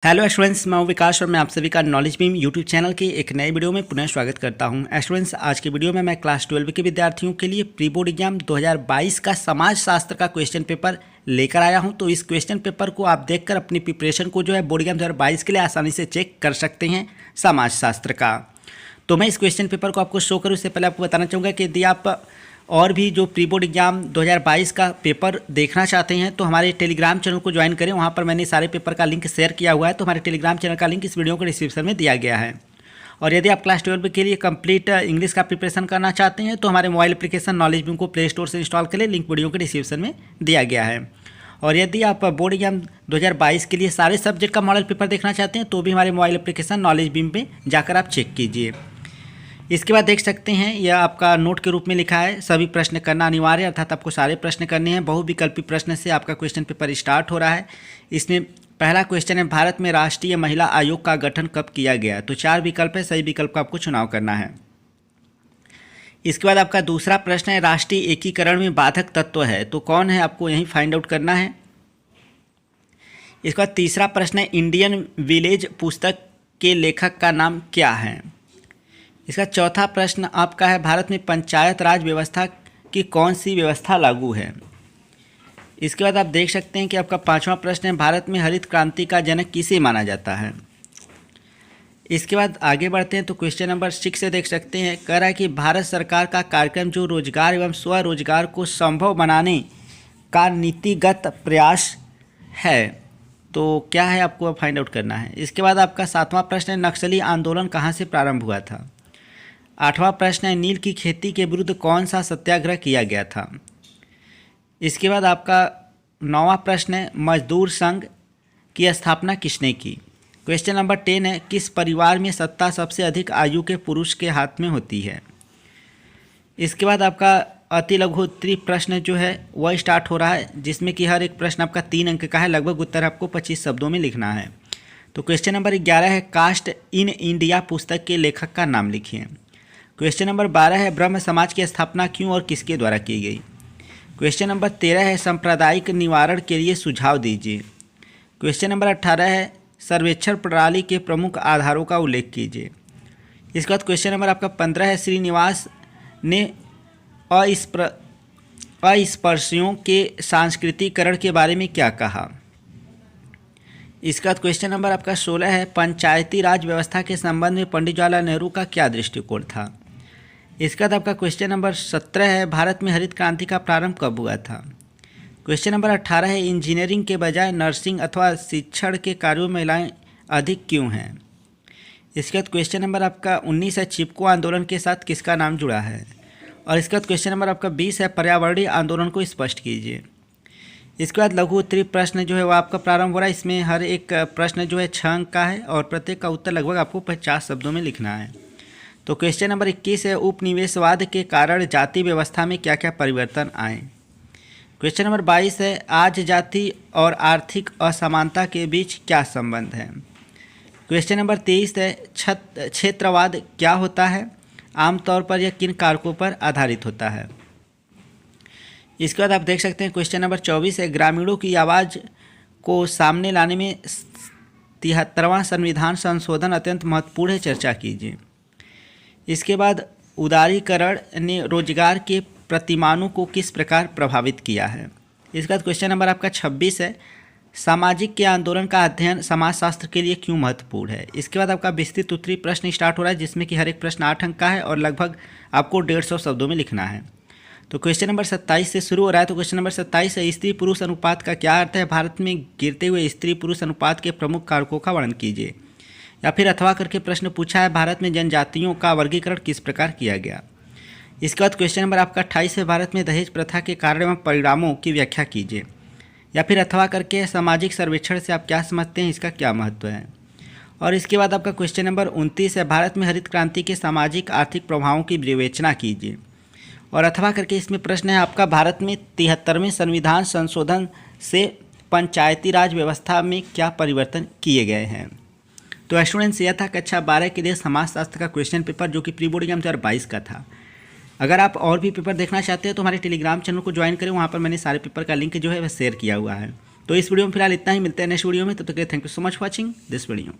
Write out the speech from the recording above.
Hello students, मैं हूं विकास और मैं आप सभी का नॉलेज बीम यूट्यूब चैनल के एक नए वीडियो में पुनः स्वागत करता हूं। स्टूडेंट्स, आज के वीडियो में मैं क्लास 12 के विद्यार्थियों के लिए प्री बोर्ड एग्जाम 2022 का समाज शास्त्र का क्वेश्चन पेपर लेकर आया हूं। तो इस क्वेश्चन पेपर को आप देखकर अपनी प्रिपरेशन को जो है बोर्ड एग्जाम 2022 के लिए आसानी से चेक कर सकते हैं समाज शास्त्र का। तो मैं इस क्वेश्चन पेपर को आपको शो करूँ उससे पहले आपको बताना चाहूँगा कि यदि आप और भी जो प्री बोर्ड एग्जाम 2022 का पेपर देखना चाहते हैं तो हमारे टेलीग्राम चैनल को ज्वाइन करें। वहाँ पर मैंने सारे पेपर का लिंक शेयर किया हुआ है, तो हमारे टेलीग्राम चैनल का लिंक इस वीडियो के डिस्क्रिप्शन में दिया गया है। और यदि आप क्लास 12 के लिए कंप्लीट इंग्लिश का प्रिपरेशन करना चाहते हैं तो हमारे मोबाइल एप्लीकेशन नॉलेज बीम को प्ले स्टोर से इंस्टॉल करें, लिंक वीडियो के डिस्क्रिप्शन में दिया गया है। और यदि आप बोर्ड एग्जाम 2022 के लिए सारे सब्जेक्ट का मॉडल पेपर देखना चाहते हैं तो भी हमारे मोबाइल एप्लीकेशन नॉलेज बीम पे जाकर आप चेक कीजिए। इसके बाद देख सकते हैं यह आपका नोट के रूप में लिखा है, सभी प्रश्न करना अनिवार्य, अर्थात आपको सारे प्रश्न करने हैं। बहुविकल्पी प्रश्न से आपका क्वेश्चन पेपर स्टार्ट हो रहा है। इसमें पहला क्वेश्चन है, भारत में राष्ट्रीय महिला आयोग का गठन कब किया गया? तो 4 विकल्प है, सही विकल्प का आपको चुनाव करना है। इसके बाद आपका दूसरा प्रश्न है, राष्ट्रीय एकीकरण में बाधक तत्व है तो कौन है? आपको यही फाइंड आउट करना है। इसके बाद तीसरा प्रश्न है, इंडियन विलेज पुस्तक के लेखक का नाम क्या है? इसका चौथा प्रश्न आपका है, भारत में पंचायत राज व्यवस्था की कौन सी व्यवस्था लागू है? इसके बाद आप देख सकते हैं कि आपका पांचवा प्रश्न है, भारत में हरित क्रांति का जनक किसे माना जाता है? इसके बाद आगे बढ़ते हैं तो क्वेश्चन नंबर 6 से देख सकते हैं, कह रहा है कि भारत सरकार का कार्यक्रम जो रोजगार एवं स्वरोजगार को संभव बनाने का नीतिगत प्रयास है, तो क्या है? आपको फाइंड आउट करना है। इसके बाद आपका सातवां प्रश्न है, नक्सली आंदोलन कहाँ से प्रारंभ हुआ था? आठवां प्रश्न है, नील की खेती के विरुद्ध कौन सा सत्याग्रह किया गया था? इसके बाद आपका 9वां प्रश्न है, मजदूर संघ की स्थापना किसने की? क्वेश्चन नंबर 10 है, किस परिवार में सत्ता सबसे अधिक आयु के पुरुष के हाथ में होती है? इसके बाद आपका अति लघु उत्तरीय प्रश्न जो है वह स्टार्ट हो रहा है, जिसमें कि हर एक प्रश्न आपका 3 अंक का है, लगभग उत्तर आपको 25 शब्दों में लिखना है। तो क्वेश्चन नंबर 11 है, कास्ट इन इंडिया पुस्तक के लेखक का नाम लिखिए। क्वेश्चन नंबर 12 है, ब्रह्म समाज की स्थापना क्यों और किसके द्वारा की गई? क्वेश्चन नंबर 13 है, सांप्रदायिक निवारण के लिए सुझाव दीजिए। क्वेश्चन नंबर 18 है, सर्वेक्षण प्रणाली के प्रमुख आधारों का उल्लेख कीजिए। इसके बाद क्वेश्चन नंबर आपका 15 है, श्रीनिवास ने अस्पृश्यों के सांस्कृतिकरण के बारे में क्या कहा? इसका क्वेश्चन नंबर आपका 16 है, पंचायती राज व्यवस्था के संबंध में पंडित जवाहरलाल नेहरू का क्या दृष्टिकोण था? इसका बाद आपका क्वेश्चन नंबर 17 है, भारत में हरित क्रांति का प्रारंभ कब हुआ था? क्वेश्चन नंबर 18 है, इंजीनियरिंग के बजाय नर्सिंग अथवा शिक्षण के कार्यों में महिलाएं अधिक क्यों हैं? इसके बाद क्वेश्चन नंबर आपका 19 है, चिपको आंदोलन के साथ किसका नाम जुड़ा है? और इसके बाद क्वेश्चन नंबर आपका 20 है, पर्यावरणीय आंदोलन को स्पष्ट कीजिए। इसके बाद लघु उत्तरीय प्रश्न जो है वो आपका प्रारंभ हो रहा है। इसमें हर एक प्रश्न जो है 6 अंक का है और प्रत्येक का उत्तर लगभग आपको 50 शब्दों में लिखना है। तो क्वेश्चन नंबर 21 है, उपनिवेशवाद के कारण जाति व्यवस्था में क्या क्या परिवर्तन आए? क्वेश्चन नंबर 22 है, आज जाति और आर्थिक असमानता के बीच क्या संबंध है? क्वेश्चन नंबर 23 है, क्षेत्रवाद क्या होता है? आमतौर पर यह किन कारकों पर आधारित होता है? इसके बाद आप देख सकते हैं क्वेश्चन नंबर 24 है, ग्रामीणों की आवाज़ को सामने लाने में 73वां संविधान संशोधन अत्यंत महत्वपूर्ण है, चर्चा कीजिए। इसके बाद उदारीकरण ने रोजगार के प्रतिमानों को किस प्रकार प्रभावित किया है? इसके बाद क्वेश्चन नंबर आपका 26 है, सामाजिक के आंदोलन का अध्ययन समाजशास्त्र के लिए क्यों महत्वपूर्ण है? इसके बाद आपका विस्तृत उत्तरीय प्रश्न स्टार्ट हो रहा है, जिसमें कि हर एक प्रश्न 8 अंक का है और लगभग आपको 150 शब्दों में लिखना है। तो क्वेश्चन नंबर 27 से शुरू हो रहा है। तो क्वेश्चन नंबर 27 है, स्त्री पुरुष अनुपात का क्या अर्थ है? भारत में गिरते हुए स्त्री पुरुष अनुपात के प्रमुख कारकों का वर्णन कीजिए। या फिर अथवा करके प्रश्न पूछा है, भारत में जनजातियों का वर्गीकरण किस प्रकार किया गया? इसके बाद क्वेश्चन नंबर आपका 28 है, भारत में दहेज प्रथा के कारण एवं परिणामों की व्याख्या कीजिए। या फिर अथवा करके सामाजिक सर्वेक्षण से आप क्या समझते हैं, इसका क्या महत्व है? और इसके बाद आपका क्वेश्चन नंबर 29 है, भारत में हरित क्रांति के सामाजिक आर्थिक प्रभावों की विवेचना कीजिए। और अथवा करके इसमें प्रश्न है आपका, भारत में 73वें संविधान संशोधन से पंचायती राज व्यवस्था में क्या परिवर्तन किए गए हैं? तो स्टूडेंट्स, यह था कक्षा 12 के लिए समाजशास्त्र का क्वेश्चन पेपर, जो कि प्री बोर्ड एग्जाम 2022 का था। अगर आप और भी पेपर देखना चाहते हैं तो हमारे टेलीग्राम चैनल को ज्वाइन करें, वहाँ पर मैंने सारे पेपर का लिंक जो है वह शेयर किया हुआ है। तो इस वीडियो में फिलहाल इतना ही, मिलते हैं नेक्स्ट वीडियो में। तब तक के लिए thank you so much watching this video.